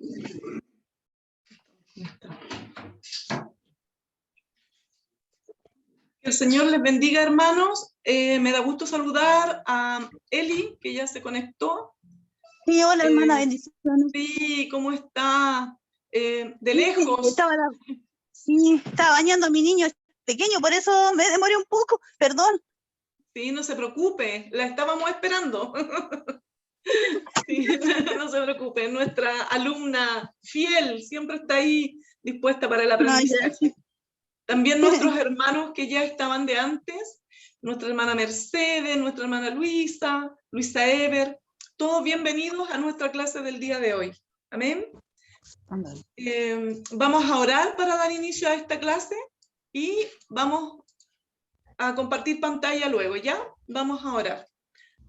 Que el Señor les bendiga, hermanos. Me da gusto saludar a Eli, que ya se conectó. Sí, hola hermana, bendiciones. Sí, ¿cómo está? De Sí, lejos. estaba bañando a mi niño pequeño, por eso me demoré un poco, perdón. Sí, no se preocupe, la estábamos esperando. Sí, no se preocupe, nuestra alumna fiel siempre está ahí dispuesta para el aprendizaje. También nuestros hermanos que ya estaban de antes, nuestra hermana Mercedes, nuestra hermana Luisa, Luisa Ever, todos bienvenidos a nuestra clase del día de hoy. Amén. Vamos a orar para dar inicio a esta clase y vamos a compartir pantalla luego, ¿ya? Vamos a orar.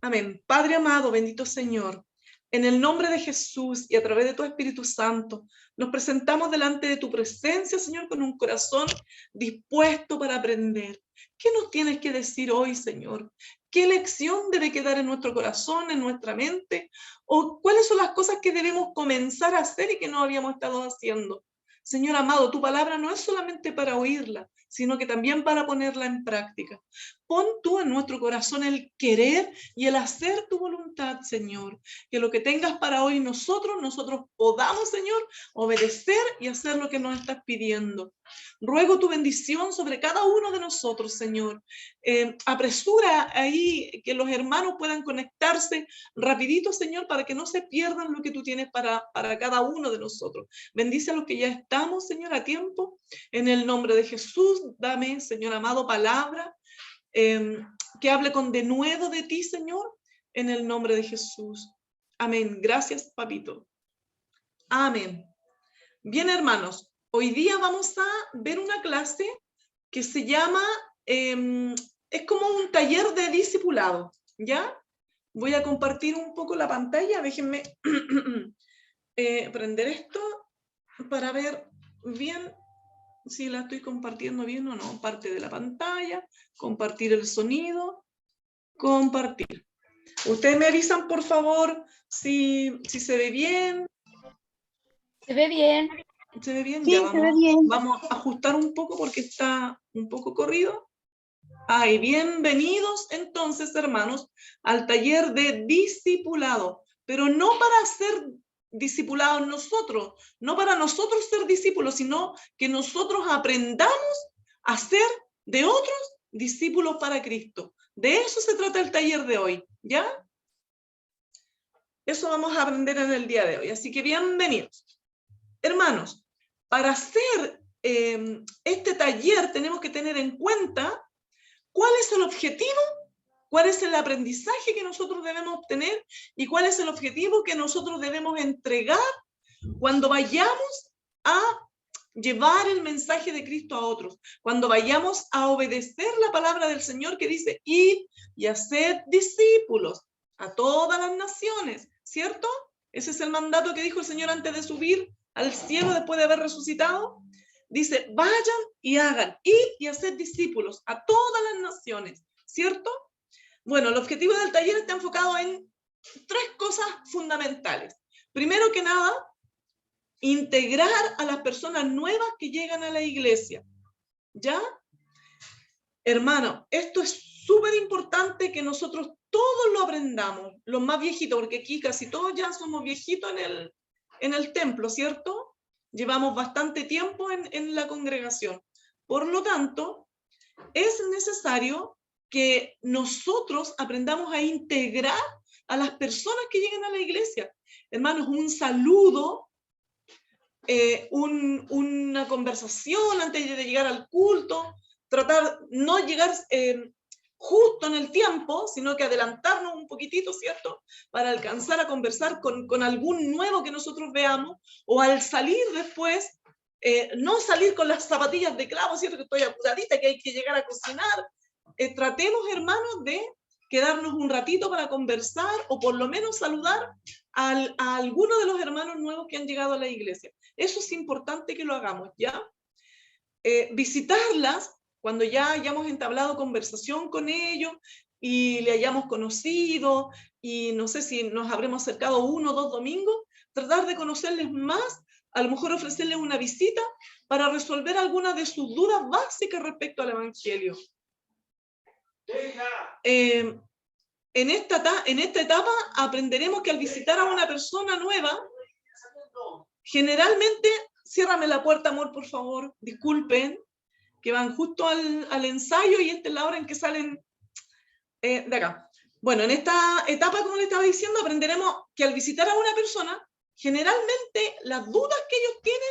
Amén. Padre amado, bendito Señor, en el nombre de Jesús y a través de tu Espíritu Santo, nos presentamos delante de tu presencia, Señor, con un corazón dispuesto para aprender. ¿Qué nos tienes que decir hoy, Señor? ¿Qué lección debe quedar en nuestro corazón, en nuestra mente? ¿O cuáles son las cosas que debemos comenzar a hacer y que no habíamos estado haciendo? Señor amado, tu palabra no es solamente para oírla, sino que también para ponerla en práctica. Pon tú en nuestro corazón el querer y el hacer tu voluntad, Señor. Que lo que tengas para hoy nosotros podamos, Señor, obedecer y hacer lo que nos estás pidiendo. Ruego tu bendición sobre cada uno de nosotros, Señor. Apresura ahí que los hermanos puedan conectarse rapidito, Señor, para que no se pierdan lo que tú tienes para cada uno de nosotros. Bendice a los que ya estamos, Señor, a tiempo. En el nombre de Jesús, dame, Señor amado, palabra que hable con denuedo de ti, Señor, en el nombre de Jesús. Amén. Gracias, papito. Amén. Bien, hermanos, hoy día vamos a ver una clase que se llama, es como un taller de discipulado, ¿ya? Voy a compartir un poco la pantalla, déjenme prender esto para ver bien si la estoy compartiendo bien o no. Parte de la pantalla, compartir el sonido, compartir. Ustedes me avisan, por favor, si se ve bien. Se ve bien. ¿Se ve bien? Sí, ya se ve bien. Vamos a ajustar un poco porque está un poco corrido. Ay, bienvenidos entonces, hermanos, al taller de discipulado, pero no para ser discipulados nosotros, no para nosotros ser discípulos, sino que nosotros aprendamos a ser de otros discípulos para Cristo. De eso se trata el taller de hoy, ¿ya? Eso vamos a aprender en el día de hoy, así que bienvenidos. Hermanos, para hacer este taller tenemos que tener en cuenta cuál es el objetivo, cuál es el aprendizaje que nosotros debemos obtener y cuál es el objetivo que nosotros debemos entregar cuando vayamos a llevar el mensaje de Cristo a otros, cuando vayamos a obedecer la palabra del Señor que dice, id y haced discípulos a todas las naciones, ¿cierto? Ese es el mandato que dijo el Señor antes de subir al cielo después de haber resucitado. Dice, vayan y hagan, id y haced discípulos a todas las naciones, ¿cierto? Bueno, el objetivo del taller está enfocado en tres cosas fundamentales. Primero que nada, integrar a las personas nuevas que llegan a la iglesia, ¿ya? Hermano, esto es súper importante que nosotros todos lo aprendamos, los más viejitos, porque aquí casi todos ya somos viejitos en el templo, ¿cierto? Llevamos bastante tiempo en la congregación. Por lo tanto, es necesario que nosotros aprendamos a integrar a las personas que llegan a la iglesia. Hermanos, un saludo, una conversación antes de llegar al culto, tratar no llegar justo en el tiempo, sino que adelantarnos un poquitito, ¿cierto? Para alcanzar a conversar con algún nuevo que nosotros veamos, o al salir después, no salir con las zapatillas de clavo, ¿cierto? Que estoy apuradita, que hay que llegar a cocinar. Tratemos, hermanos, de quedarnos un ratito para conversar o por lo menos saludar a alguno de los hermanos nuevos que han llegado a la iglesia. Eso es importante que lo hagamos, ¿ya? Visitarlas cuando ya hayamos entablado conversación con ellos y le hayamos conocido, y no sé si nos habremos acercado 1 o 2 domingos, tratar de conocerles más, a lo mejor ofrecerles una visita para resolver algunas de sus dudas básicas respecto al Evangelio. En esta etapa aprenderemos que al visitar a una persona nueva, generalmente, ciérrame la puerta, amor, por favor, disculpen, que van justo al ensayo y esta es la hora en que salen de acá. Bueno, en esta etapa, como les estaba diciendo, aprenderemos que al visitar a una persona, generalmente las dudas que ellos tienen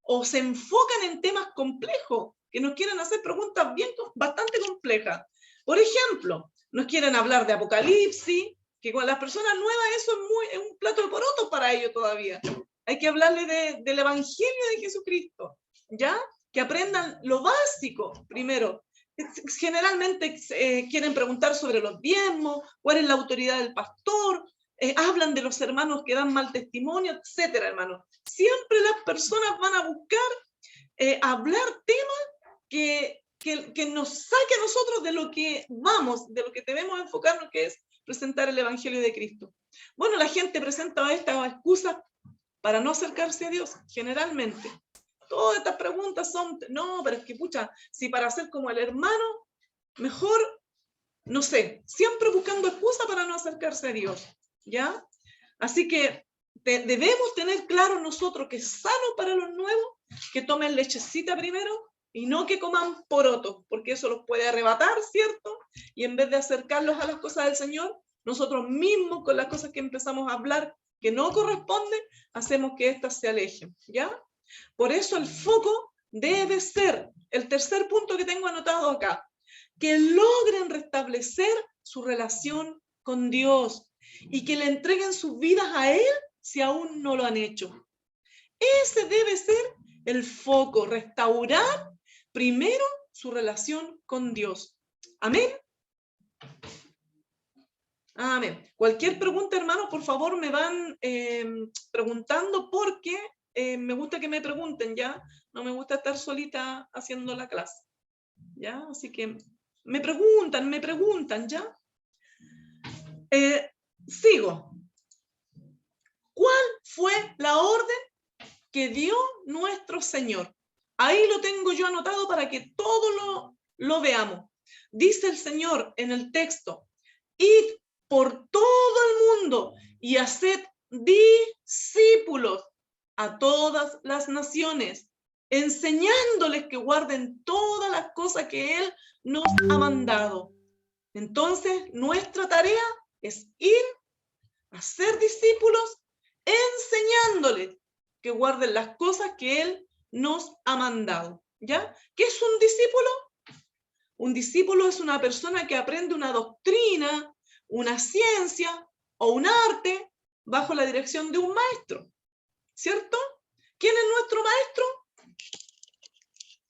o se enfocan en temas complejos, que nos quieren hacer preguntas bastante complejas. Por ejemplo, nos quieren hablar de Apocalipsis, que con las personas nuevas eso es un plato de porotos para ellos todavía. Hay que hablarle del Evangelio de Jesucristo, ¿ya? Que aprendan lo básico primero. Generalmente quieren preguntar sobre los diezmos, cuál es la autoridad del pastor, hablan de los hermanos que dan mal testimonio, etcétera, hermanos. Siempre las personas van a buscar hablar temas que nos saque a nosotros de lo que de lo que debemos enfocarnos, que es presentar el Evangelio de Cristo. Bueno, la gente presenta estas excusas para no acercarse a Dios, generalmente. Todas estas preguntas son, no, pero es que, pucha, si para ser como el hermano, mejor, no sé, siempre buscando excusa para no acercarse a Dios, ¿ya? Así que debemos tener claro nosotros que es sano para los nuevos que tomen lechecita primero y no que coman porotos, porque eso los puede arrebatar, ¿cierto? Y en vez de acercarlos a las cosas del Señor, nosotros mismos con las cosas que empezamos a hablar que no corresponden, hacemos que éstas se alejen, ¿ya? Por eso el foco debe ser, el tercer punto que tengo anotado acá, que logren restablecer su relación con Dios y que le entreguen sus vidas a Él si aún no lo han hecho. Ese debe ser el foco, restaurar primero su relación con Dios. Amén. Amén. Cualquier pregunta, hermanos, por favor me van preguntando porque me gusta que me pregunten, ¿ya? No me gusta estar solita haciendo la clase, ¿ya? Así que me preguntan, ¿ya? Sigo. ¿Cuál fue la orden que dio nuestro Señor? Ahí lo tengo yo anotado para que todo lo veamos. Dice el Señor en el texto, id por todo el mundo y haced discípulos a todas las naciones, enseñándoles que guarden todas las cosas que Él nos ha mandado. Entonces, nuestra tarea es ir a ser discípulos, enseñándoles que guarden las cosas que Él nos ha mandado. ¿Ya? ¿Qué es un discípulo? Un discípulo es una persona que aprende una doctrina, una ciencia o un arte bajo la dirección de un maestro, ¿cierto? ¿Quién es nuestro maestro?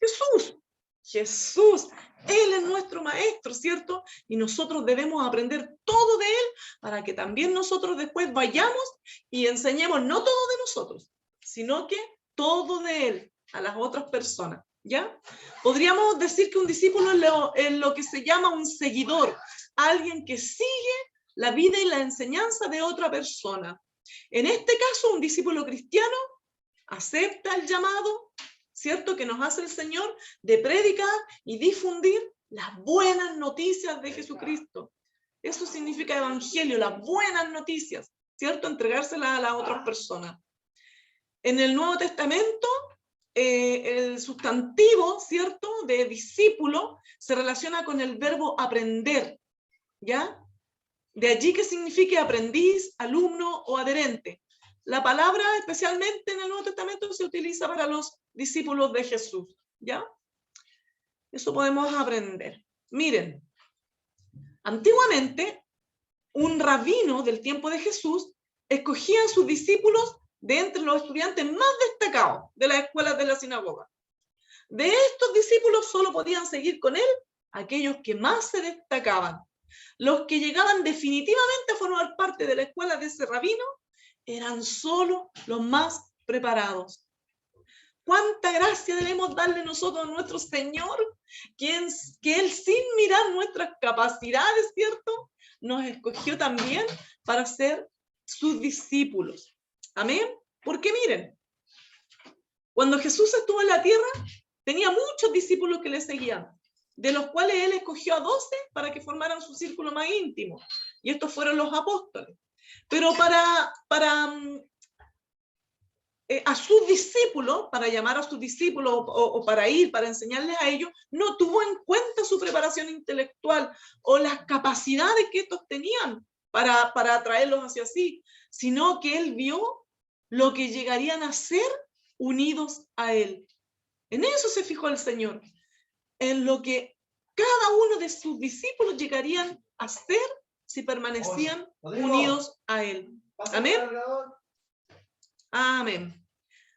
Jesús. Jesús, Él es nuestro maestro, ¿cierto? Y nosotros debemos aprender todo de Él para que también nosotros después vayamos y enseñemos no todo de nosotros, sino que todo de Él a las otras personas, ¿ya? Podríamos decir que un discípulo es lo que se llama un seguidor, alguien que sigue la vida y la enseñanza de otra persona. En este caso, un discípulo cristiano acepta el llamado, ¿cierto?, que nos hace el Señor de predicar y difundir las buenas noticias de Jesucristo. Eso significa evangelio, las buenas noticias, ¿cierto?, entregárselas a las otras personas. En el Nuevo Testamento, el sustantivo, ¿cierto?, de discípulo se relaciona con el verbo aprender, ¿ya? De allí que signifique aprendiz, alumno o adherente. La palabra, especialmente en el Nuevo Testamento, se utiliza para los discípulos de Jesús, ¿ya? Eso podemos aprender. Miren, antiguamente, un rabino del tiempo de Jesús escogía a sus discípulos de entre los estudiantes más destacados de las escuelas de la sinagoga. De estos discípulos solo podían seguir con él aquellos que más se destacaban. Los que llegaban definitivamente a formar parte de la escuela de ese rabino eran solo los más preparados. cuánta gracia debemos darle nosotros a nuestro Señor, que Él, sin mirar nuestras capacidades, ¿cierto?, nos escogió también para ser sus discípulos. Amén. Porque miren, cuando Jesús estuvo en la tierra, tenía muchos discípulos que le seguían, de los cuales Él escogió a 12 para que formaran su círculo más íntimo. Y estos fueron los apóstoles. Pero a sus discípulos, para llamar a sus discípulos o para ir, para enseñarles a ellos, no tuvo en cuenta su preparación intelectual o las capacidades que estos tenían para atraerlos hacia sí, sino que Él vio lo que llegarían a ser unidos a Él. En eso se fijó el Señor, en lo que cada uno de sus discípulos llegarían a ser si permanecían unidos a Él. Amén. Amén.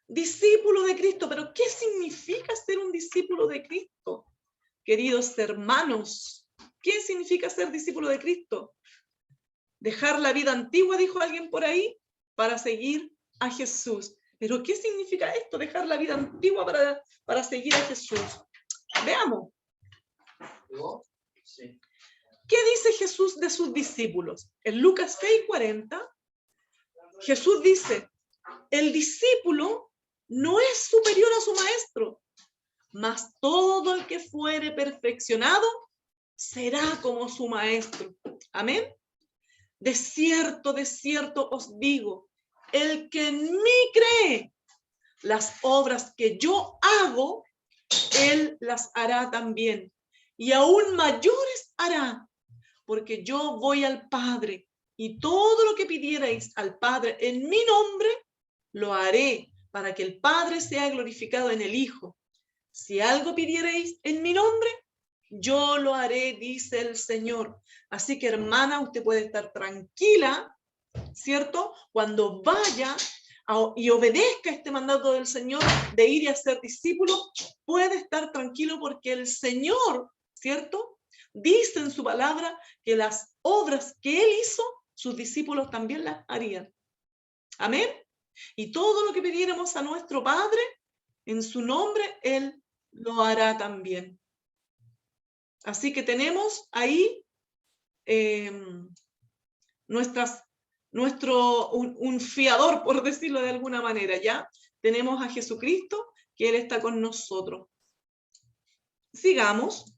Discípulo de Cristo, pero ¿qué significa ser un discípulo de Cristo? Queridos hermanos, ¿qué significa ser discípulo de Cristo? Dejar la vida antigua, dijo alguien por ahí, para seguir a Jesús. Pero ¿qué significa esto? Dejar la vida antigua para seguir a Jesús. Veamos. ¿Qué dice Jesús de sus discípulos? En Lucas 6:40, Jesús dice: el discípulo no es superior a su maestro, mas todo el que fuere perfeccionado será como su maestro. Amén. De cierto os digo, el que en mí cree, las obras que yo hago, él las hará también, y aún mayores hará, porque yo voy al Padre, y todo lo que pidierais al Padre en mi nombre, lo haré, para que el Padre sea glorificado en el Hijo. Si algo pidierais en mi nombre, yo lo haré, dice el Señor. Así que, hermana, usted puede estar tranquila, ¿cierto? Cuando vaya y obedezca este mandato del Señor de ir y hacer discípulos, puede estar tranquilo porque el Señor, ¿cierto?, dice en su palabra que las obras que Él hizo, sus discípulos también las harían. Amén. Y todo lo que pidiéramos a nuestro Padre, en su nombre, Él lo hará también. Así que tenemos ahí un fiador, por decirlo de alguna manera, ¿ya? Tenemos a Jesucristo, que Él está con nosotros. Sigamos.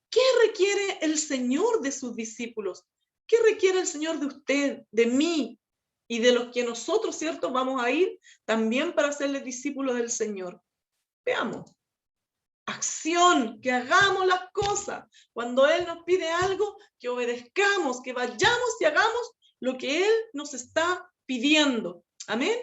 ¿Qué requiere el Señor de sus discípulos? ¿Qué requiere el Señor de usted, de mí y de los que nosotros, ¿cierto?, vamos a ir también para hacerles discípulos del Señor? Veamos. Acción, que hagamos las cosas. Cuando Él nos pide algo, que obedezcamos, que vayamos y hagamos lo que Él nos está pidiendo. Amén.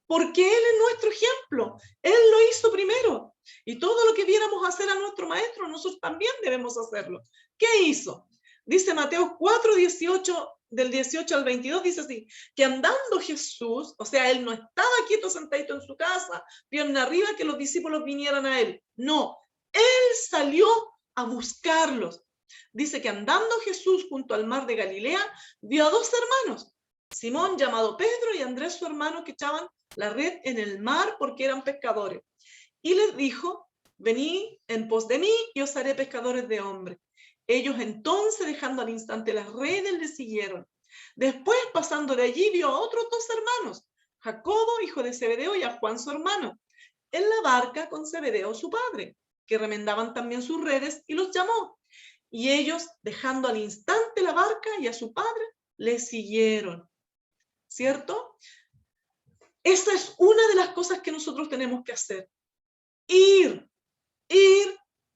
Porque Él es nuestro ejemplo. Él lo hizo primero. Y todo lo que viéramos hacer a nuestro Maestro, nosotros también debemos hacerlo. ¿Qué hizo? Dice Mateo 4:18, del 18 al 22, dice así, que andando Jesús, o sea, Él no estaba quieto sentadito en su casa, pierna arriba, que los discípulos vinieran a Él. No, Él salió a buscarlos. Dice que andando Jesús junto al mar de Galilea, vio a dos hermanos, Simón llamado Pedro y Andrés su hermano, que echaban la red en el mar porque eran pescadores. Y les dijo: venid en pos de mí y os haré pescadores de hombres. Ellos entonces, dejando al instante las redes, le siguieron. Después, pasando de allí, vio a otros dos hermanos, Jacobo, hijo de Zebedeo, y a Juan, su hermano, en la barca con Zebedeo, su padre, que remendaban también sus redes, y los llamó. Y ellos, dejando al instante la barca y a su padre, le siguieron. ¿Cierto? Esa es una de las cosas que nosotros tenemos que hacer. Ir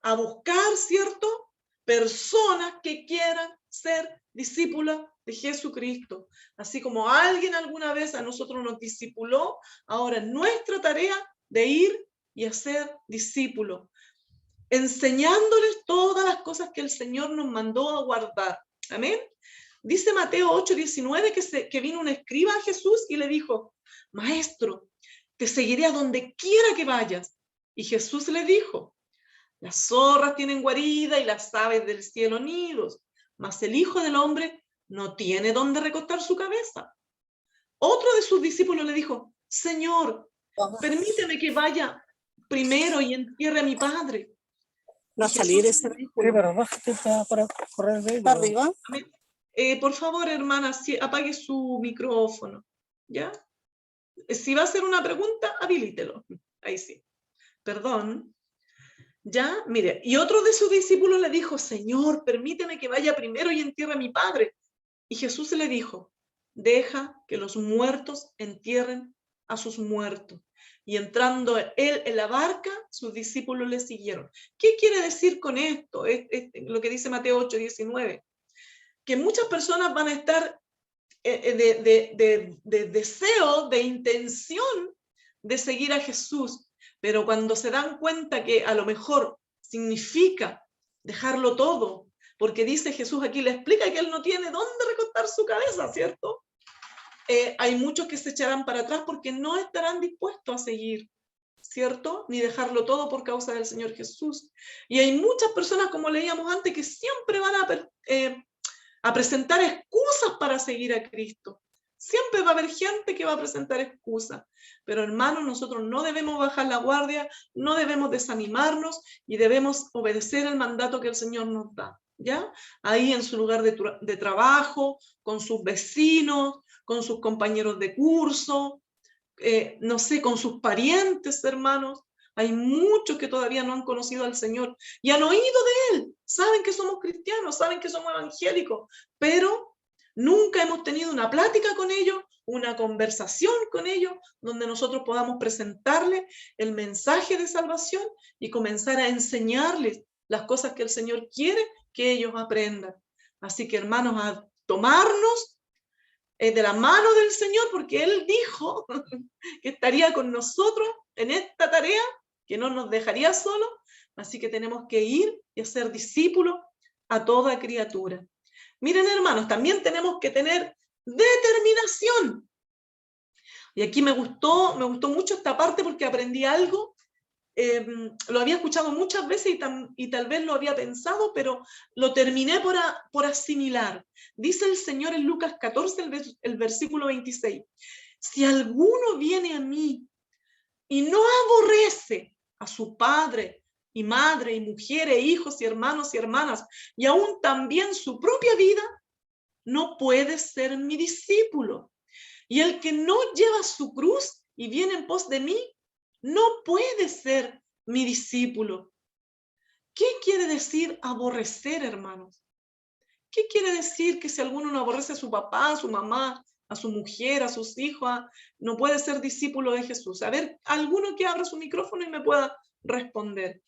a buscar, ¿cierto?, personas que quieran ser discípulas de Jesucristo. Así como alguien alguna vez a nosotros nos discipuló, ahora es nuestra tarea de ir y hacer discípulos, enseñándoles todas las cosas que el Señor nos mandó a guardar. Amén. Dice Mateo 8:19 que vino un escriba a Jesús y le dijo: Maestro, te seguiré a donde quiera que vayas. Y Jesús le dijo: las zorras tienen guarida y las aves del cielo nidos, mas el Hijo del Hombre no tiene dónde recostar su cabeza. Otro de sus discípulos le dijo: Señor, permíteme que vaya primero y entierre a mi padre. No Y salir Jesús ese le dijo, Pero bájate para correr de para arriba. amén. Por favor, hermana, apague su micrófono, ¿ya? Si va a hacer una pregunta, habilítelo. Ahí sí. Perdón. Ya, mire, y otro de sus discípulos le dijo, Señor, permíteme que vaya primero y entierre a mi padre. Y Jesús le dijo, deja que los muertos entierren a sus muertos. Y entrando él en la barca, sus discípulos le siguieron. ¿Qué quiere decir con esto? Es lo que dice Mateo 8:19. Que muchas personas van a estar de deseo, de intención de seguir a Jesús, pero cuando se dan cuenta que a lo mejor significa dejarlo todo, porque dice Jesús aquí, le explica que él no tiene dónde recostar su cabeza, ¿cierto? Hay muchos que se echarán para atrás porque no estarán dispuestos a seguir, ¿cierto? Ni dejarlo todo por causa del Señor Jesús. Y hay muchas personas, como leíamos antes, que siempre van a presentar excusas para seguir a Cristo. Siempre va a haber gente que va a presentar excusas, pero hermanos, nosotros no debemos bajar la guardia, no debemos desanimarnos y debemos obedecer el mandato que el Señor nos da, ¿ya? Ahí en su lugar de trabajo, con sus vecinos, con sus compañeros de curso, no sé, con sus parientes, hermanos. Hay muchos que todavía no han conocido al Señor y han oído de Él. Saben que somos cristianos, saben que somos evangélicos, pero nunca hemos tenido una plática con ellos, una conversación con ellos, donde nosotros podamos presentarles el mensaje de salvación y comenzar a enseñarles las cosas que el Señor quiere que ellos aprendan. Así que, hermanos, a tomarnos de la mano del Señor, porque Él dijo que estaría con nosotros en esta tarea, que no nos dejaría solos, así que tenemos que ir y hacer discípulos a toda criatura. Miren, hermanos, también tenemos que tener determinación. Y aquí me gustó mucho esta parte porque aprendí algo. Lo había escuchado muchas veces y tal vez lo había pensado, pero lo terminé por asimilar. Dice el Señor en Lucas 14, el versículo 26. Si alguno viene a mí y no aborrece a su padre y madre y mujeres, hijos y hermanos y hermanas, y aún también su propia vida, no puede ser mi discípulo. Y el que no lleva su cruz y viene en pos de mí, no puede ser mi discípulo. ¿Qué quiere decir aborrecer, hermanos? ¿Qué quiere decir que si alguno no aborrece a su papá, a su mamá, a su mujer, a sus hijos, no puede ser discípulo de Jesús? A ver, alguno que abra su micrófono y me pueda responder.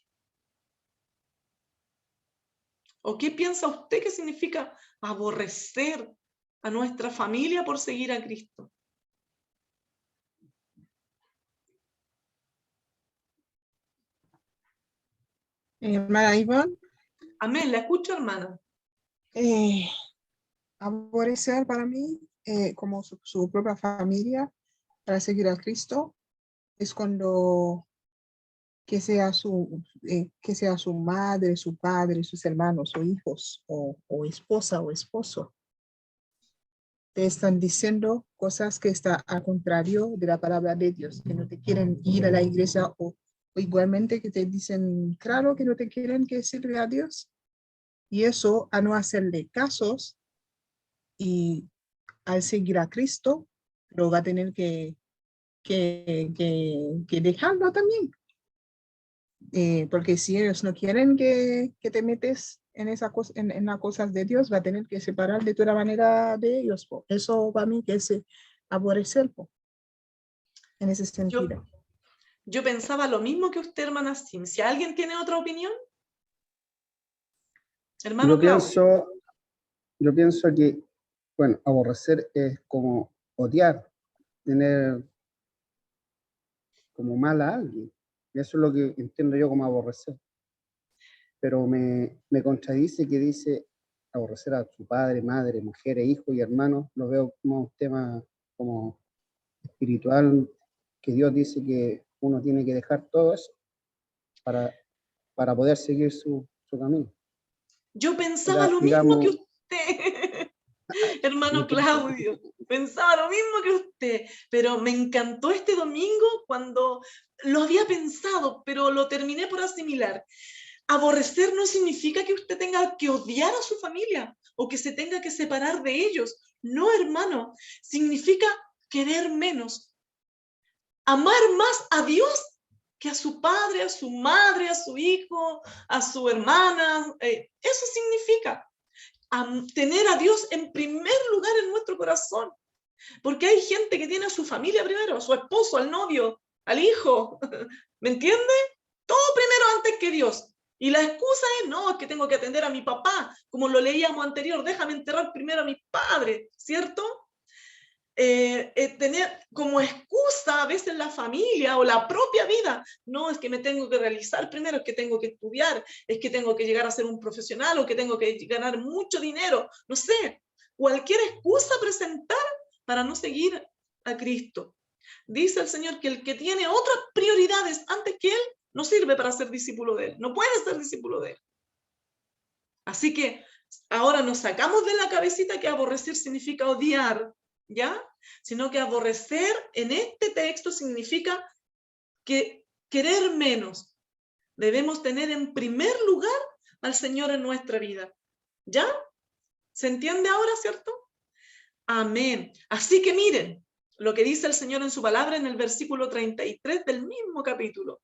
¿O qué piensa usted que significa aborrecer a nuestra familia por seguir a Cristo? Hermana Ivonne, Amén, la escucho, hermana. aborrecer para mí, como su propia familia, para seguir a Cristo, es cuando que sea su madre, su padre, sus hermanos o hijos, o esposa o esposo, te están diciendo cosas que están al contrario de la palabra de Dios, que no te quieren ir a la iglesia o igualmente que te dicen, claro, que no te quieren que sirve a Dios. Y eso, a no hacerle casos y al seguir a Cristo, lo va a tener que dejarlo también. Porque si ellos no quieren que te metes en las cosas de Dios, va a tener que separar de toda manera de ellos. Po. Eso para mí que es aborrecer, po, en ese sentido. Yo pensaba lo mismo que usted, hermana Sim. Si alguien tiene otra opinión, hermano Claudio. Yo pienso que, bueno, aborrecer es como odiar, tener como mal a alguien. Y eso es lo que entiendo yo como aborrecer. Pero me contradice que dice aborrecer a su padre, madre, mujeres, hijos y hermanos. Lo veo como un tema como espiritual, que Dios dice que uno tiene que dejar todo eso para poder seguir su camino. Yo pensaba lo mismo que usted, hermano Claudio. Pensaba lo mismo que usted, pero me encantó este domingo cuando lo había pensado, pero lo terminé por asimilar. Aborrecer no significa que usted tenga que odiar a su familia o que se tenga que separar de ellos. No, hermano, significa querer menos, amar más a Dios que a su padre, a su madre, a su hijo, a su hermana. Eso significa tener a Dios en primer lugar en nuestro corazón. Porque hay gente que tiene a su familia primero, a su esposo, al novio, al hijo. ¿Me entiende? Todo primero antes que Dios. Y la excusa es, no, es que tengo que atender a mi papá, como lo leíamos anterior, déjame enterrar primero a mi padre, ¿cierto? Tener como excusa a veces la familia o la propia vida, no, es que me tengo que realizar primero, es que tengo que estudiar, es que tengo que llegar a ser un profesional o que tengo que ganar mucho dinero, no sé, cualquier excusa presentar para no seguir a Cristo. Dice el Señor que el que tiene otras prioridades antes que Él no sirve para ser discípulo de Él, no puede ser discípulo de Él. Así que ahora nos sacamos de la cabecita que aborrecer significa odiar, ¿ya? Sino que aborrecer en este texto significa que querer menos. Debemos tener en primer lugar al Señor en nuestra vida, ¿ya? ¿Se entiende ahora, cierto? Amén. Así que miren lo que dice el Señor en su palabra en el versículo 33 del mismo capítulo.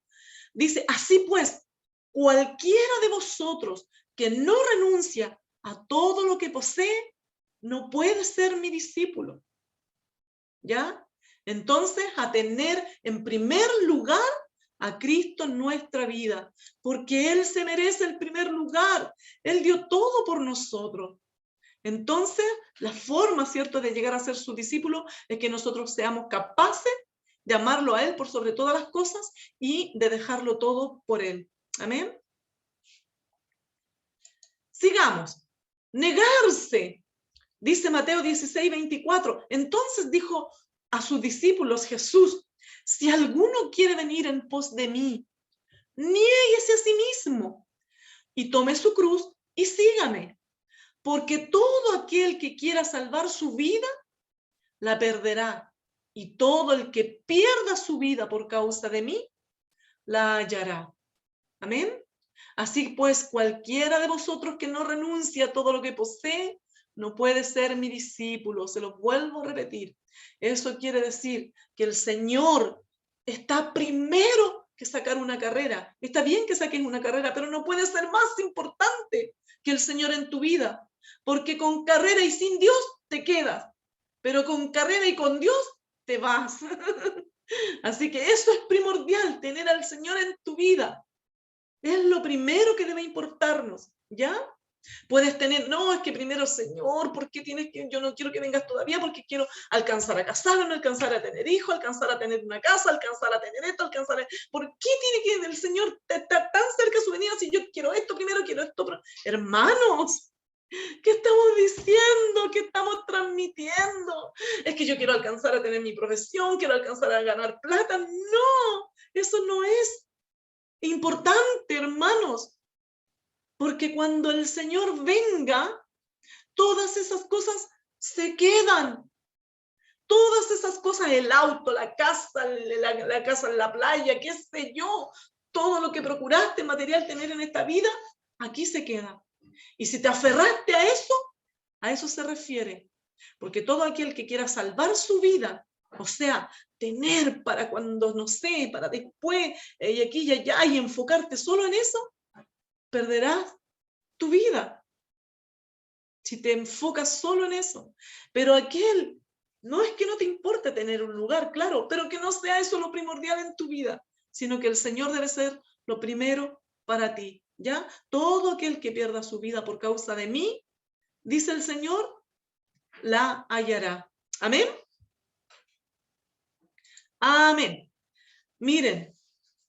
Dice, así pues, cualquiera de vosotros que no renuncia a todo lo que posee, no puede ser mi discípulo. ¿Ya? Entonces, a tener en primer lugar a Cristo en nuestra vida, porque Él se merece el primer lugar. Él dio todo por nosotros. Entonces, la forma, ¿cierto?, de llegar a ser su discípulo es que nosotros seamos capaces de amarlo a Él por sobre todas las cosas y de dejarlo todo por Él. Amén. Sigamos. Negarse. Dice Mateo 16:24. Entonces dijo a sus discípulos Jesús, si alguno quiere venir en pos de mí, niéguese a sí mismo y tome su cruz y sígame. Porque todo aquel que quiera salvar su vida, la perderá. Y todo el que pierda su vida por causa de mí, la hallará. Amén. Así pues, cualquiera de vosotros que no renuncie a todo lo que posee, no puede ser mi discípulo. Se lo vuelvo a repetir. Eso quiere decir que el Señor está primero que sacar una carrera. Está bien que saques una carrera, pero no puede ser más importante que el Señor en tu vida. Porque con carrera y sin Dios te quedas, pero con carrera y con Dios te vas. Así que eso es primordial, tener al Señor en tu vida. Es lo primero que debe importarnos, ¿ya? Puedes tener, no, es que primero, Señor, ¿por qué tienes que, yo no quiero que vengas todavía porque quiero alcanzar a casarme, alcanzar a tener hijos, alcanzar a tener una casa, alcanzar a tener esto, alcanzar a... ¿Por qué tiene que el Señor estar tan cerca de su venida si yo quiero esto primero, quiero esto? Hermanos, ¿qué estamos diciendo? ¿Qué estamos transmitiendo? Es que yo quiero alcanzar a tener mi profesión, quiero alcanzar a ganar plata. No, eso no es importante, hermanos. Porque cuando el Señor venga, todas esas cosas se quedan. Todas esas cosas, el auto, la casa en la playa, qué sé yo, todo lo que procuraste material tener en esta vida, aquí se queda. Y si te aferraste a eso se refiere. Porque todo aquel que quiera salvar su vida, o sea, tener para cuando, no sé, para después, y aquí y allá, y enfocarte solo en eso, perderás tu vida. Si te enfocas solo en eso. Pero aquel, no es que no te importe tener un lugar, claro, pero que no sea eso lo primordial en tu vida, sino que el Señor debe ser lo primero para ti, ¿ya? Todo aquel que pierda su vida por causa de mí, dice el Señor, la hallará. Amén. Amén. Miren,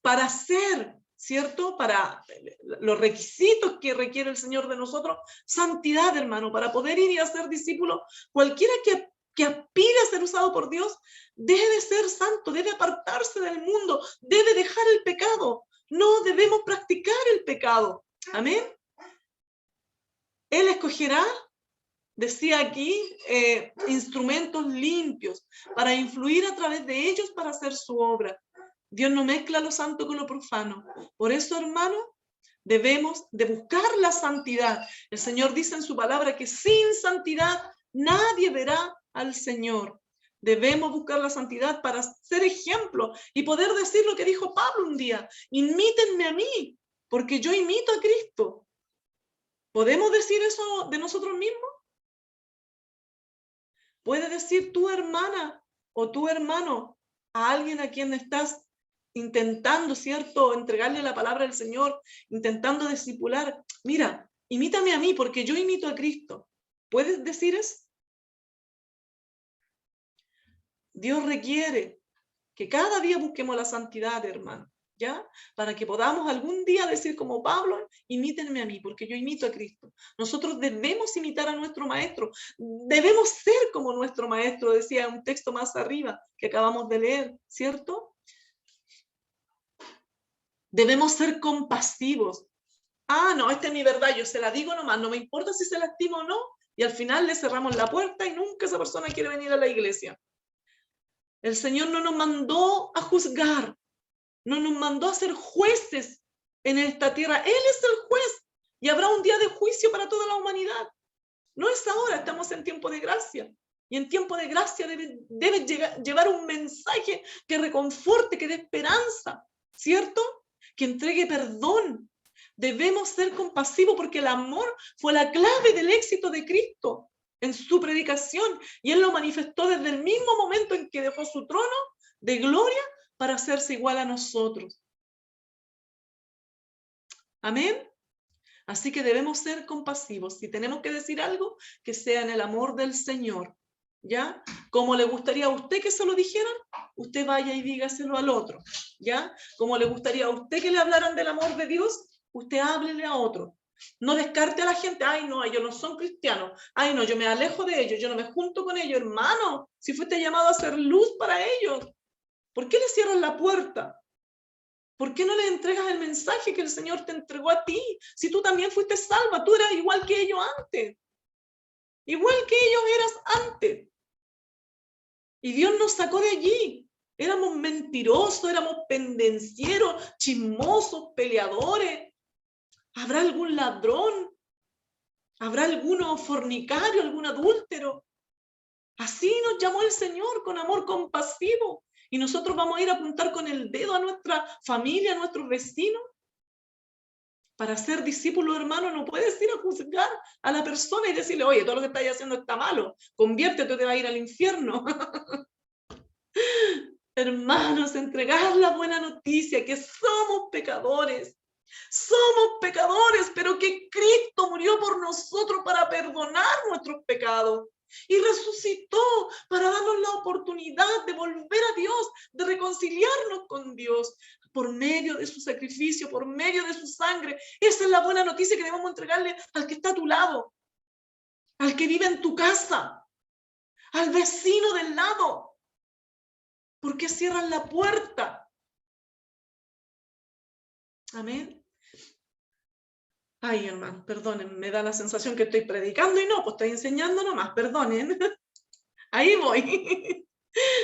para ser, ¿cierto? Para los requisitos que requiere el Señor de nosotros, santidad, hermano, para poder ir y hacer discípulo, cualquiera que aspire a ser usado por Dios, debe ser santo, debe apartarse del mundo, debe dejar el pecado. No debemos practicar el pecado. Amén. Él escogerá decía aquí, instrumentos limpios para influir a través de ellos para hacer su obra. Dios no mezcla lo santo con lo profano. Por eso, hermano, debemos de buscar la santidad. El Señor dice en su palabra que sin santidad nadie verá al Señor. Debemos buscar la santidad para ser ejemplo y poder decir lo que dijo Pablo un día: imítenme a mí, porque yo imito a Cristo. ¿Podemos decir eso de nosotros mismos? ¿Puedes decir tu hermana o tu hermano a alguien a quien estás intentando, ¿cierto?, entregarle la palabra del Señor, intentando discipular: mira, imítame a mí porque yo imito a Cristo? ¿Puedes decir eso? Dios requiere que cada día busquemos la santidad, hermano, ¿ya? Para que podamos algún día decir como Pablo: imítenme a mí porque yo imito a Cristo. Nosotros debemos imitar a nuestro maestro, debemos ser como nuestro maestro, decía un texto más arriba que acabamos de leer, ¿cierto? Debemos ser compasivos. Ah, no, esta es mi verdad, yo se la digo nomás, no me importa si se lastima o no, y al final le cerramos la puerta y nunca esa persona quiere venir a la iglesia. El Señor no nos mandó a juzgar, no nos mandó a ser jueces en esta tierra. Él es el juez y habrá un día de juicio para toda la humanidad. No es ahora, estamos en tiempo de gracia. Y en tiempo de gracia debe llevar un mensaje que reconforte, que dé esperanza, ¿cierto? Que entregue perdón. Debemos ser compasivos porque el amor fue la clave del éxito de Cristo en su predicación, y Él lo manifestó desde el mismo momento en que dejó su trono de gloria para hacerse igual a nosotros. Amén. Así que debemos ser compasivos. Si tenemos que decir algo, que sea en el amor del Señor, ¿ya? Como le gustaría a usted que se lo dijeran, usted vaya y dígaselo al otro, ¿ya? Como le gustaría a usted que le hablaran del amor de Dios, usted háblele a otro. No descarte a la gente: ay, no, ellos no son cristianos, ay, no, yo me alejo de ellos, yo no me junto con ellos. Hermano, si fuiste llamado a ser luz para ellos, ¿por qué le cierras la puerta? ¿Por qué no le entregas el mensaje que el Señor te entregó a ti? Si tú también fuiste salva, tú eras igual que ellos antes. Igual que ellos eras antes. Y Dios nos sacó de allí. Éramos mentirosos, éramos pendencieros, chismosos, peleadores. ¿Habrá algún ladrón? ¿Habrá alguno fornicario, algún adúltero? Así nos llamó el Señor, con amor compasivo. Y nosotros vamos a ir a apuntar con el dedo a nuestra familia, a nuestros vecinos. Para ser discípulo, hermano, no puedes ir a juzgar a la persona y decirle: oye, todo lo que estás haciendo está malo, conviértete o te va a ir al infierno. Hermanos, entregar la buena noticia que somos pecadores. Somos pecadores, pero que Cristo murió por nosotros para perdonar nuestros pecados. Y resucitó para darnos la oportunidad de volver a Dios, de reconciliarnos con Dios por medio de su sacrificio, por medio de su sangre. Esa es la buena noticia que debemos entregarle al que está a tu lado, al que vive en tu casa, al vecino del lado. ¿Por qué cierran la puerta? Amén. Ay, hermano, perdonen, me da la sensación que estoy predicando y no, pues estoy enseñando nomás, perdonen. Ahí voy,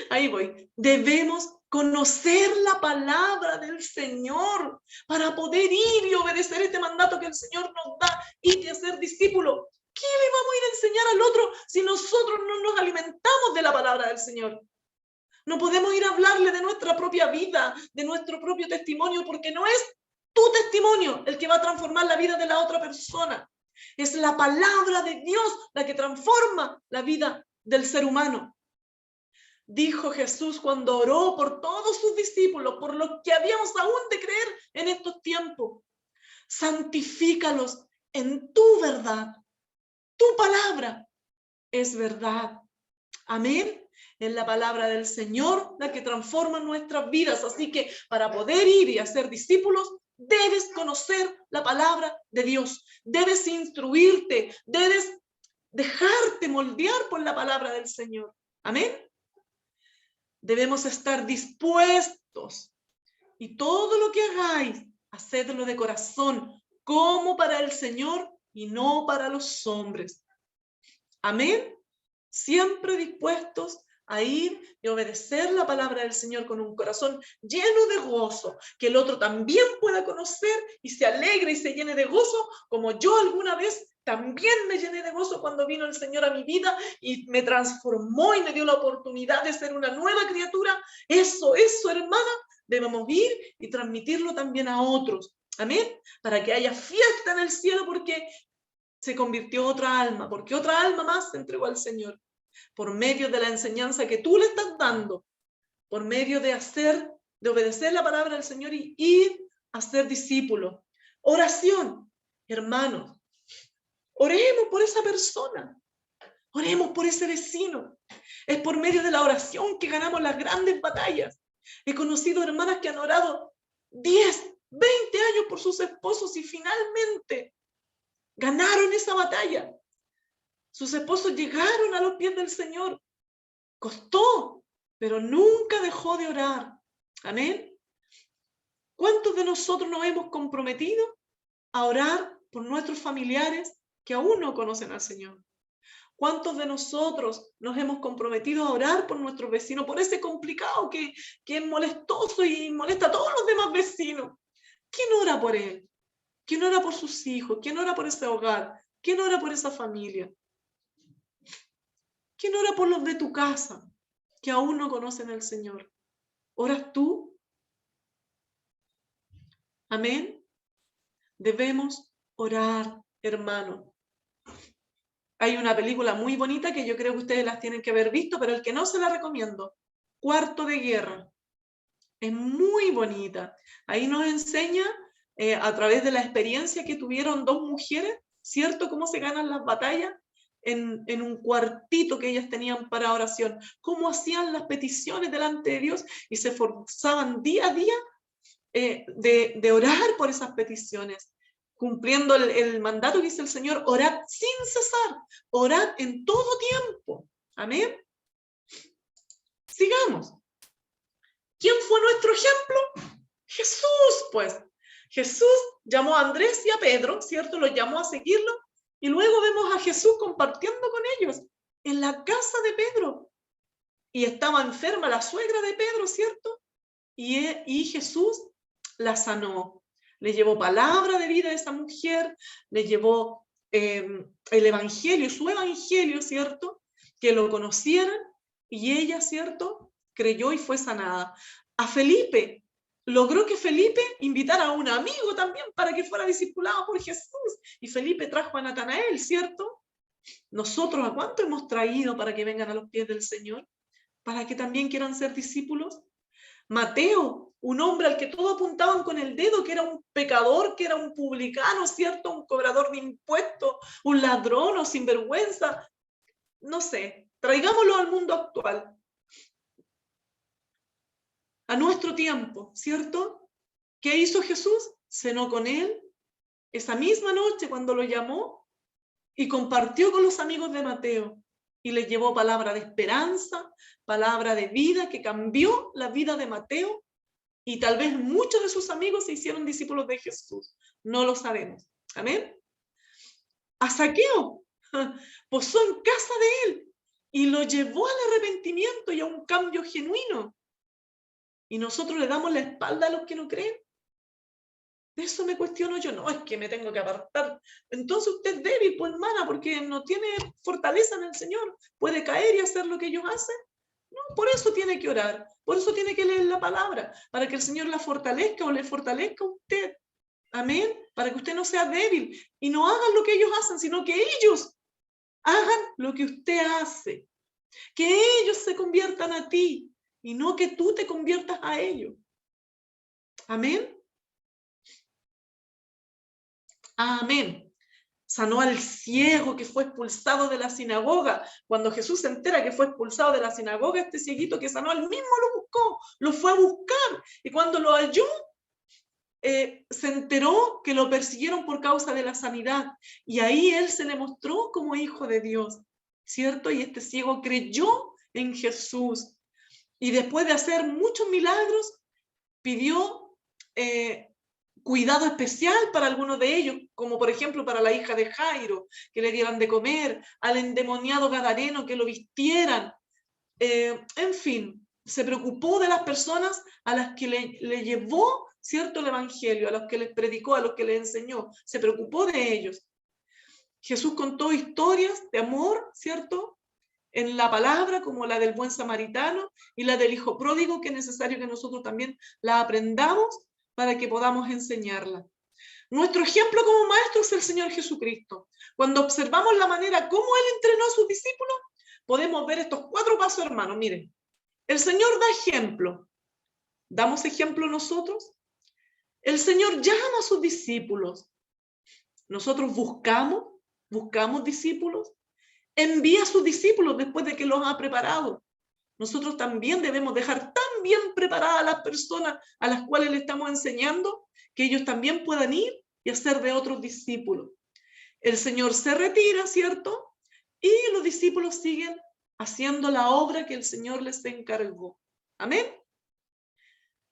ahí voy. Debemos conocer la palabra del Señor para poder ir y obedecer este mandato que el Señor nos da, y de ser discípulo. ¿Qué le vamos a ir a enseñar al otro si nosotros no nos alimentamos de la palabra del Señor? No podemos ir a hablarle de nuestra propia vida, de nuestro propio testimonio, porque no es tu testimonio el que va a transformar la vida de la otra persona. Es la palabra de Dios la que transforma la vida del ser humano. Dijo Jesús cuando oró por todos sus discípulos, por los que habíamos aún de creer en estos tiempos: santifícalos en tu verdad. Tu palabra es verdad. Amén. Es la palabra del Señor la que transforma nuestras vidas. Así que para poder ir y hacer discípulos, debes conocer la palabra de Dios. Debes instruirte, debes dejarte moldear por la palabra del Señor. Amén. Debemos estar dispuestos, y todo lo que hagáis, hacedlo de corazón, como para el Señor y no para los hombres. Amén. Siempre dispuestos a ir y obedecer la palabra del Señor con un corazón lleno de gozo, que el otro también pueda conocer y se alegre y se llene de gozo, como yo alguna vez también me llené de gozo cuando vino el Señor a mi vida y me transformó y me dio la oportunidad de ser una nueva criatura. Eso, hermana, debemos ir y transmitirlo también a otros. Amén. Para que haya fiesta en el cielo porque se convirtió otra alma, porque otra alma más se entregó al Señor. Por medio de la enseñanza que tú le estás dando, por medio de obedecer la palabra del Señor y ir a ser discípulos. Oración, hermanos, oremos por esa persona, oremos por ese vecino. Es por medio de la oración que ganamos las grandes batallas. He conocido hermanas que han orado 10, 20 años por sus esposos y finalmente ganaron esa batalla. Sus esposos llegaron a los pies del Señor. Costó, pero nunca dejó de orar. Amén. ¿Cuántos de nosotros nos hemos comprometido a orar por nuestros familiares que aún no conocen al Señor? ¿Cuántos de nosotros nos hemos comprometido a orar por nuestros vecinos, por ese complicado que es molestoso y molesta a todos los demás vecinos? ¿Quién ora por él? ¿Quién ora por sus hijos? ¿Quién ora por ese hogar? ¿Quién ora por esa familia? ¿Quién ora por los de tu casa que aún no conocen al Señor? ¿Oras tú? Amén. Debemos orar, hermano. Hay una película muy bonita que yo creo que ustedes las tienen que haber visto, pero el que no se la recomiendo, Cuarto de Guerra. Es muy bonita. Ahí nos enseña a través de la experiencia que tuvieron dos mujeres, ¿cierto? Cómo se ganan las batallas en un cuartito que ellas tenían para oración. Cómo hacían las peticiones delante de Dios y se esforzaban día a día de orar por esas peticiones, cumpliendo el mandato que dice el Señor: orad sin cesar, orad en todo tiempo. Amén. Sigamos. ¿Quién fue nuestro ejemplo? Jesús, pues. Jesús llamó a Andrés y a Pedro, ¿cierto? Los llamó a seguirlo y luego vemos a Jesús compartiendo con ellos en la casa de Pedro. Y estaba enferma la suegra de Pedro, ¿cierto? Y Jesús la sanó. Le llevó palabra de vida a esa mujer, le llevó el evangelio, su evangelio, ¿cierto? Que lo conocieran y ella, ¿cierto? Creyó y fue sanada. A Felipe, logró que Felipe invitara a un amigo también para que fuera discipulado por Jesús. Y Felipe trajo a Natanael, ¿cierto? Nosotros, ¿a cuánto hemos traído para que vengan a los pies del Señor? Para que también quieran ser discípulos. Mateo, un hombre al que todos apuntaban con el dedo, que era un pecador, que era un publicano, ¿cierto? Un cobrador de impuestos, un ladrón o sinvergüenza. No sé, traigámoslo al mundo actual. A nuestro tiempo, ¿cierto? ¿Qué hizo Jesús? Cenó con él esa misma noche cuando lo llamó y compartió con los amigos de Mateo y les llevó palabra de esperanza, palabra de vida que cambió la vida de Mateo y tal vez muchos de sus amigos se hicieron discípulos de Jesús. No lo sabemos. Amén. A Zaqueo posó en casa de él y lo llevó al arrepentimiento y a un cambio genuino. Y nosotros le damos la espalda a los que no creen. De eso me cuestiono yo. No, es que me tengo que apartar. Entonces usted es débil, pues hermana, porque no tiene fortaleza en el Señor. Puede caer y hacer lo que ellos hacen. No, por eso tiene que orar. Por eso tiene que leer la palabra. Para que el Señor la fortalezca o le fortalezca a usted. Amén. Para que usted no sea débil y no hagan lo que ellos hacen, sino que ellos hagan lo que usted hace. Que ellos se conviertan a ti. Y no que tú te conviertas a ellos. Amén. Amén. Sanó al ciego que fue expulsado de la sinagoga. Cuando Jesús se entera que fue expulsado de la sinagoga, este cieguito que sanó, él mismo lo buscó, lo fue a buscar. Y cuando lo halló, se enteró que lo persiguieron por causa de la sanidad. Y ahí él se le mostró como hijo de Dios, ¿cierto? Y este ciego creyó en Jesús. Y después de hacer muchos milagros, pidió cuidado especial para algunos de ellos, como por ejemplo para la hija de Jairo, que le dieran de comer, al endemoniado gadareno, que lo vistieran. En fin, se preocupó de las personas a las que le llevó, ¿cierto?, el evangelio, a los que les predicó, a los que les enseñó, se preocupó de ellos. Jesús contó historias de amor, ¿cierto?, en la palabra, como la del buen samaritano y la del hijo pródigo, que es necesario que nosotros también la aprendamos para que podamos enseñarla. Nuestro ejemplo como maestro es el Señor Jesucristo. Cuando observamos la manera como Él entrenó a sus discípulos, podemos ver estos 4 pasos, hermanos. Miren, el Señor da ejemplo. ¿Damos ejemplo nosotros? El Señor llama a sus discípulos. Nosotros buscamos discípulos. Envía a sus discípulos después de que los ha preparado. Nosotros también debemos dejar tan bien preparadas a las personas a las cuales le estamos enseñando, que ellos también puedan ir y hacer de otros discípulos. El Señor se retira, ¿cierto? Y los discípulos siguen haciendo la obra que el Señor les encargó. Amén.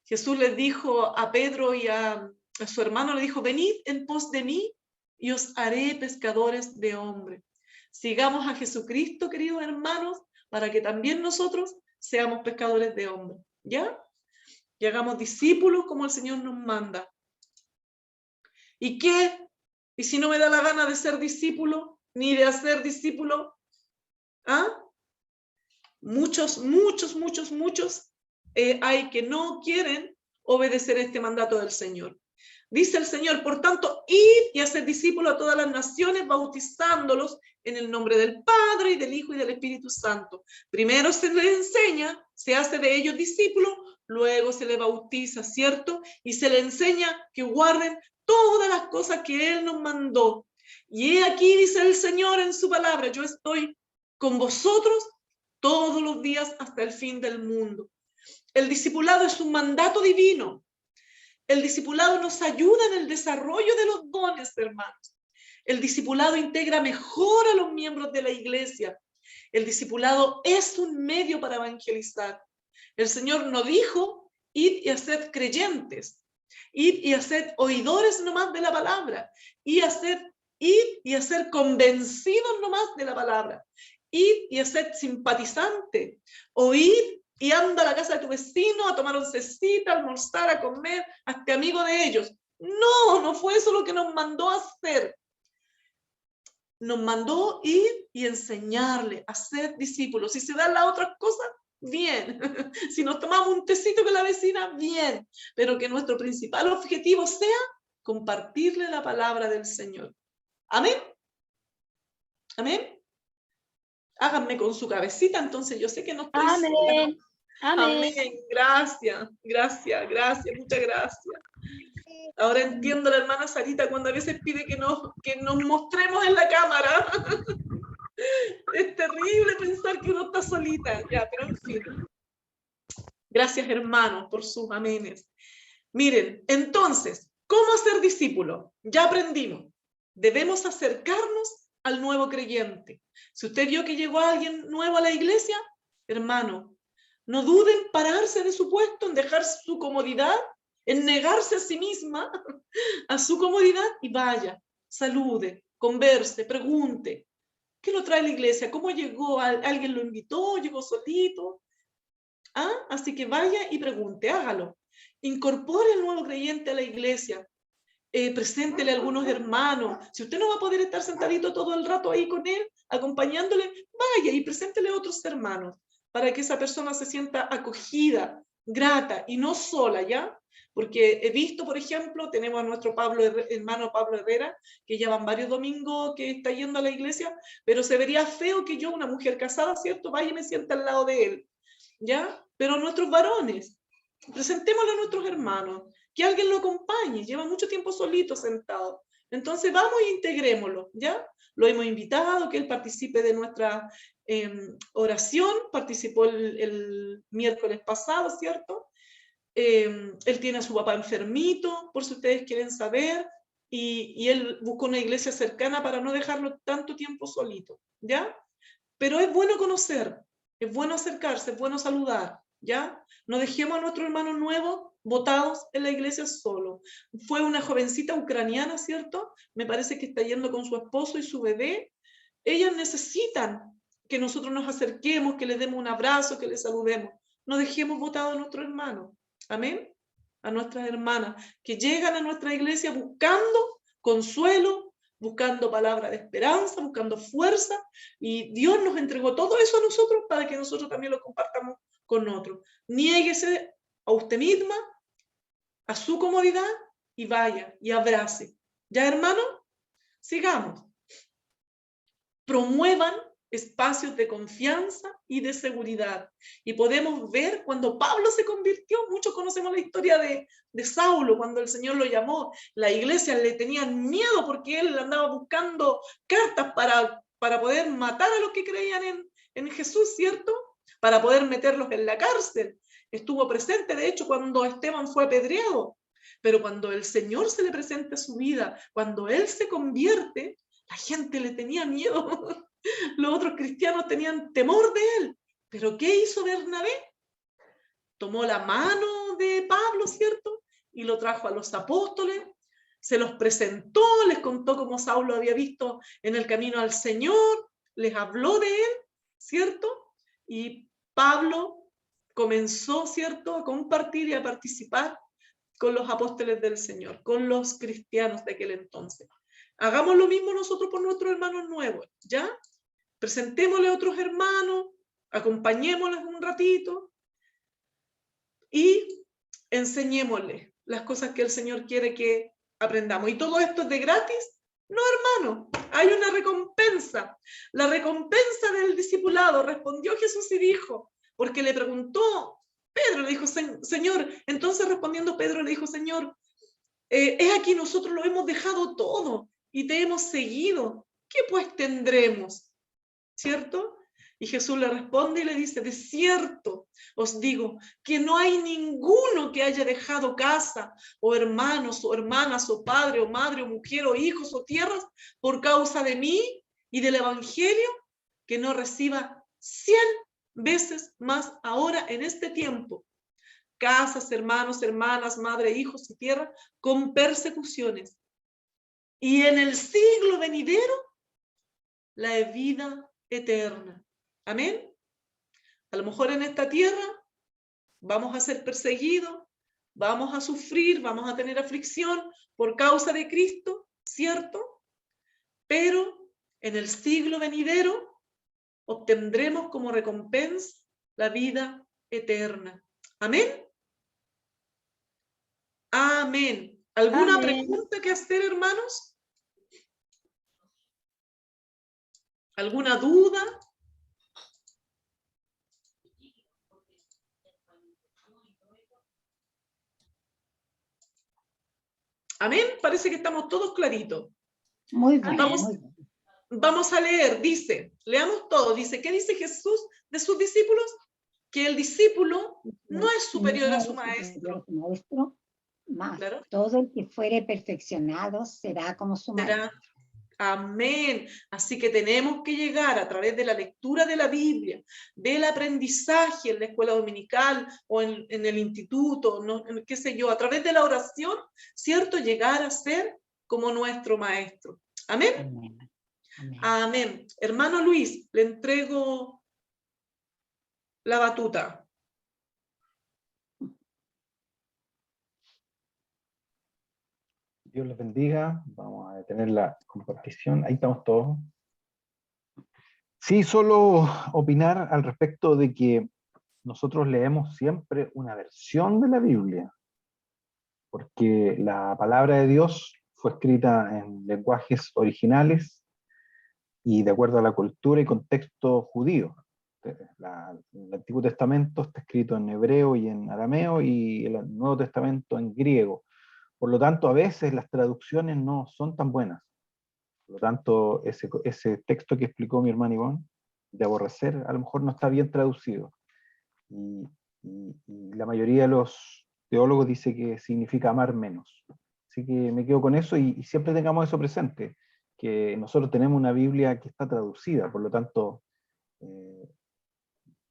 Jesús les dijo a Pedro y a su hermano, le dijo, venid en pos de mí y os haré pescadores de hombres. Sigamos a Jesucristo, queridos hermanos, para que también nosotros seamos pescadores de hombres, ¿ya? Y hagamos discípulos como el Señor nos manda. ¿Y qué? ¿Y si no me da la gana de ser discípulo, ni de hacer discípulo? ¿Ah? Muchos hay que no quieren obedecer este mandato del Señor. Dice el Señor, por tanto, id y haced discípulos a todas las naciones, bautizándolos en el nombre del Padre, y del Hijo, y del Espíritu Santo. Primero se les enseña, se hace de ellos discípulos, luego se les bautiza, ¿cierto? Y se les enseña que guarden todas las cosas que Él nos mandó. Y he aquí, dice el Señor en su palabra, yo estoy con vosotros todos los días hasta el fin del mundo. El discipulado es un mandato divino. El discipulado nos ayuda en el desarrollo de los dones, hermanos. El discipulado integra mejor a los miembros de la iglesia. El discipulado es un medio para evangelizar. El Señor nos dijo, id y haced creyentes, id y haced oidores nomás de la palabra, id y haced convencidos nomás de la palabra, id y haced simpatizante, oíd y anda a la casa de tu vecino a tomar oncecita, a almorzar, a comer, hazte amigo de ellos. No fue eso lo que nos mandó a hacer. Nos mandó ir y enseñarle, a ser discípulos. Si se dan las otras cosas, bien. Si nos tomamos un tecito con la vecina, bien. Pero que nuestro principal objetivo sea compartirle la palabra del Señor. Amén. Amén. Háganme con su cabecita, entonces yo sé que no estoy Amén. sola. Amén. Amén. Gracias, muchas gracias. Ahora entiendo a la hermana Sarita cuando a veces pide que nos mostremos en la cámara. Es terrible pensar que uno está solita. Ya, pero en fin. Gracias, hermanos, por sus amenes. Miren, entonces, ¿cómo ser discípulo? Ya aprendimos. Debemos acercarnos al nuevo creyente. Si usted vio que llegó alguien nuevo a la iglesia, hermano, no duden en pararse de su puesto, en dejar su comodidad, en negarse a sí misma, a su comodidad, y vaya, salude, converse, pregunte. ¿Qué lo trae a la iglesia? ¿Cómo llegó? ¿Alguien lo invitó? ¿Llegó solito? ¿Ah? Así que vaya y pregunte, hágalo. Incorpore al nuevo creyente a la iglesia. Preséntele a algunos hermanos. Si usted no va a poder estar sentadito todo el rato ahí con él, acompañándole, vaya y preséntele a otros hermanos, para que esa persona se sienta acogida, grata y no sola, ¿ya? Porque he visto, por ejemplo, tenemos a nuestro hermano Pablo Herrera, que llevan varios domingos que está yendo a la iglesia, pero se vería feo que yo, una mujer casada, ¿cierto?, vaya y me sienta al lado de él, ¿ya? Pero nuestros varones, presentémosle a nuestros hermanos, que alguien lo acompañe, lleva mucho tiempo solito sentado. Entonces vamos e integrémoslo, ¿ya? Lo hemos invitado, que él participe de nuestra oración, participó el miércoles pasado, ¿cierto? Él tiene a su papá enfermito, por si ustedes quieren saber, y él buscó una iglesia cercana para no dejarlo tanto tiempo solito, ¿ya? Pero es bueno conocer, es bueno acercarse, es bueno saludar, ¿ya? No dejemos a nuestros hermanos nuevos botados en la iglesia solo. Fue una jovencita ucraniana, ¿cierto? Me parece que está yendo con su esposo y su bebé. Ellas necesitan que nosotros nos acerquemos, que les demos un abrazo, que les saludemos. No dejemos botados a nuestros hermanos. Amén. A nuestras hermanas que llegan a nuestra iglesia buscando consuelo, buscando palabra de esperanza, buscando fuerza, y Dios nos entregó todo eso a nosotros para que nosotros también lo compartamos con otros. Niéguese a usted misma, a su comodidad, y vaya y abrace. ¿Ya, hermano? Sigamos. Promuevan espacios de confianza y de seguridad. Y podemos ver cuando Pablo se convirtió, muchos conocemos la historia de Saulo, cuando el Señor lo llamó, la iglesia le tenían miedo porque él andaba buscando cartas para poder matar a los que creían en Jesús, ¿cierto? Para poder meterlos en la cárcel. Estuvo presente, de hecho, cuando Esteban fue apedreado. Pero cuando el Señor se le presenta a su vida, cuando él se convierte, la gente le tenía miedo. Los otros cristianos tenían temor de él. ¿Pero qué hizo Bernabé? Tomó la mano de Pablo, ¿cierto? Y lo trajo a los apóstoles, se los presentó, les contó cómo Saulo había visto en el camino al Señor, les habló de él, ¿cierto? Y Pablo comenzó, ¿cierto?, a compartir y a participar con los apóstoles del Señor, con los cristianos de aquel entonces. Hagamos lo mismo nosotros por nuestros hermanos nuevos, ¿ya? Presentémosle a otros hermanos, acompañémosles un ratito y enseñémosles las cosas que el Señor quiere que aprendamos. ¿Y todo esto es de gratis? No, hermano, hay una recompensa. La recompensa del discipulado, respondió Jesús y dijo, porque le preguntó, Pedro le dijo, Señor, entonces respondiendo Pedro le dijo, Señor, es aquí nosotros lo hemos dejado todo y te hemos seguido. ¿Qué pues tendremos? ¿Cierto? Y Jesús le responde y le dice, de cierto os digo que no hay ninguno que haya dejado casa, o hermanos, o hermanas, o padre, o madre, o mujer, o hijos, o tierras, por causa de mí y del evangelio, que no reciba 100 veces más ahora en este tiempo. Casas, hermanos, hermanas, madre, hijos y tierra, con persecuciones. Y en el siglo venidero, la vida eterna. Amén. A lo mejor en esta tierra vamos a ser perseguidos, vamos a sufrir, vamos a tener aflicción por causa de Cristo, ¿cierto? Pero en el siglo venidero obtendremos como recompensa la vida eterna. Amén. Amén. ¿Alguna pregunta que hacer, hermanos? ¿Alguna duda? Amén. Parece que estamos todos claritos. Muy bien. Vamos a leer, dice, leamos todo, dice, ¿qué dice Jesús de sus discípulos? Que el discípulo no es superior a su maestro. Más, Claro. todo el que fuere perfeccionado será como su maestro. Amén. Así que tenemos que llegar a través de la lectura de la Biblia, del aprendizaje en la escuela dominical o en el instituto, no, qué sé yo, a través de la oración, ¿cierto? Llegar a ser como nuestro maestro. Amén. Amén. Amén. Amén. Hermano Luis, le entrego la batuta. Dios les bendiga. Vamos a detener la compartición. Ahí estamos todos. Sí, solo opinar al respecto de que nosotros leemos siempre una versión de la Biblia, porque la palabra de Dios fue escrita en lenguajes originales y de acuerdo a la cultura y contexto judío. El Antiguo Testamento está escrito en hebreo y en arameo, y el Nuevo Testamento en griego. Por lo tanto, a veces las traducciones no son tan buenas. Por lo tanto, ese texto que explicó mi hermano Iván, de aborrecer, a lo mejor no está bien traducido. Y la mayoría de los teólogos dice que significa amar menos. Así que me quedo con eso, y siempre tengamos eso presente, que nosotros tenemos una Biblia que está traducida, por lo tanto,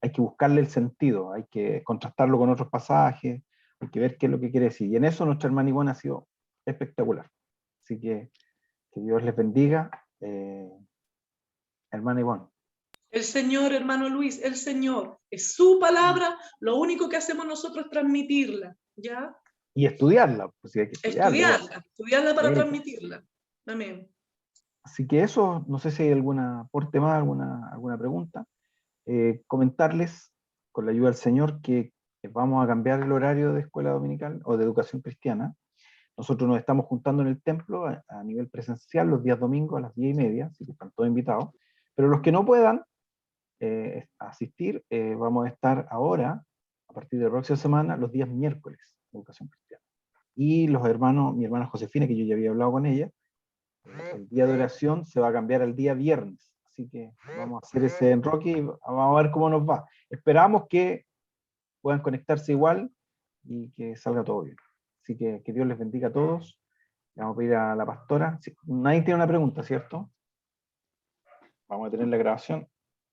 hay que buscarle el sentido, hay que contrastarlo con otros pasajes, hay que ver qué es lo que quiere decir. Y en eso nuestra hermana Ivonne ha sido espectacular. Así que Dios les bendiga, hermana Ivonne. El Señor, hermano Luis, el Señor, es su palabra, lo único que hacemos nosotros es transmitirla, ¿ya? Y estudiarla, pues sí, hay que estudiarla. Estudiarla para Sí. transmitirla. Amén. Así que eso, no sé si hay alguna aporte más, alguna pregunta. Comentarles, con la ayuda del Señor, que vamos a cambiar el horario de escuela dominical o de educación cristiana. Nosotros nos estamos juntando en el templo a nivel presencial los días domingos a las 10:30, así que están todos invitados. Pero los que no puedan asistir, vamos a estar ahora, a partir de la próxima semana, los días miércoles de educación cristiana. Y los hermanos, mi hermana Josefina, que yo ya había hablado con ella, el día de oración se va a cambiar al día viernes. Así que vamos a hacer ese enroque y vamos a ver cómo nos va. Esperamos que puedan conectarse igual y que salga todo bien. Así que Dios les bendiga a todos. Le vamos a pedir a la pastora. Nadie tiene una pregunta, ¿cierto? Vamos a tener la grabación.